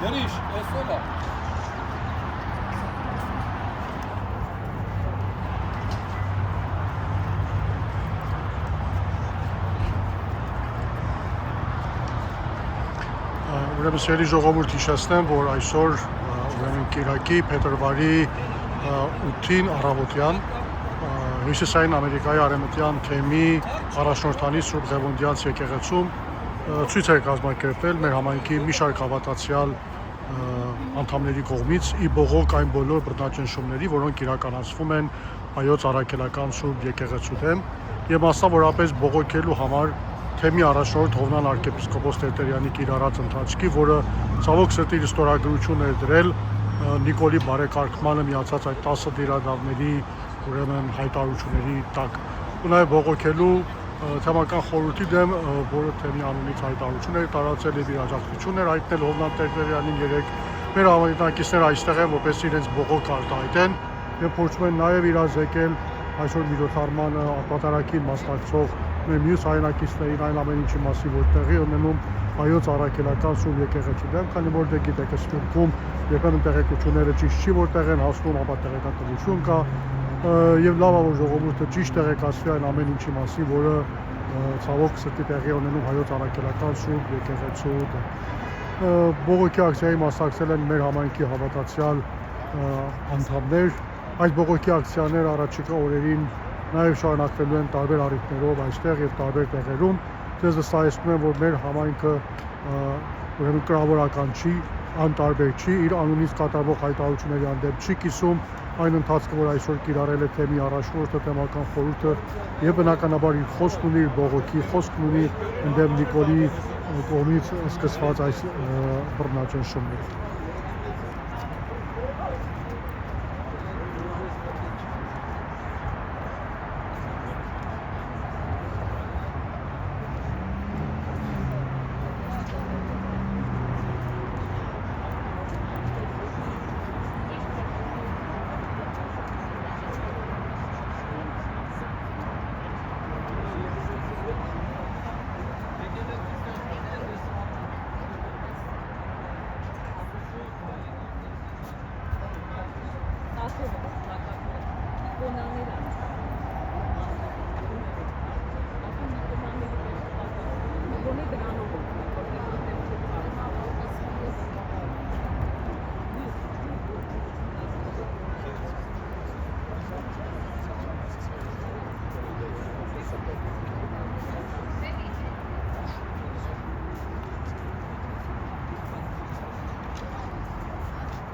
Yarış, Esola. Ուրեմն սիրելի ժողովուրդ հիշեցնեմ, որ այսօր ուրեմն Կիրակի փետրվարի 8-ին առավոտյան Հյուսիսային Ամերիկայի արևմտյան թեմի առաջնորդանի Սուրբ Ղևոնդյանց եկեղեցում ցույց է կազմակերպվել մեր համայնքի մի շարք հավատացյալ անդամների կողմից ի բողոք այն բոլոր բռնաճնշումների, որոնք իրականացվում են Հայոց Առաքելական Սուրբ եկեղեցու դեմ եւ մասնավորապես բողոքելու համար թեմի առաջնորդ Հովնան arczepiskopos Տերտերյանի կիրառած ընթացքի, որը ցավոք սրտի ստորագրություն էր դրել Նիկոլի բարեկարգմանը միացած այդ 10 դիրադարների ուրեմն հայտարարությունների տակ ու նաև բողոքելու թեմական խորհրդի դեմ, որը թեմի անունից հայտարարություն էր տարածել եւ իր աջակցությունն էր հայտնել Հովնան Տերտերյանին երեք մեր համայնքիներ այստեղ են, որպես իրենց բողոք արտահայտեն եւ փորձում են նաև իրազեկել այսօր միջոցառմանը ապատարակին մասնակցող մեր մյուս հայրենակիցներին այն ամեն ինչի մասի, որ տեղի ունենում Հայոց Առաքելական Սուրբ եկեղեցու դեմ, քանի որ դե գիտեք, Սփյուռքում երբեմն տեղեկությունները ճիշտ չի որտեղ են հասնում, ապա տեղեկատվություն կա եւ լավ է որ ժողովուրդը ճիշտ տեղեկացվի այն ամեն ինչի մասին, որը ցավոք սրտի տեղի ունենում Հայոց Առաքելական Սուրբ եկեղեցու դեմ։ Բողոքի ակցիայի մասնակցել են մեր համայնքի հավատացյալ անդամներ։ Այս բողոքի ակցիաները առաջիկա օրերին նաև շարունակվելու են տարբեր առիթներով այստեղ եւ տարբեր տեղերում։ Ձեզ վստահեցնում եմ, որ մեր համայնքը ուրեմն կրավորական չի, անտարբեր չի, իր անունից կատարվող հայտարարությունների հանդեպ չի կիսում այն ընթացքը, որ այսօր կիրառել է թեմի առաջնորդը, թեմական խորհուրդը եւ բնականաբար իր խոսքն ունի, իր բողոքի խոսքն ունի ընդդեմ Նիկոլի կողմից սկսված այս բռնաճնշումները։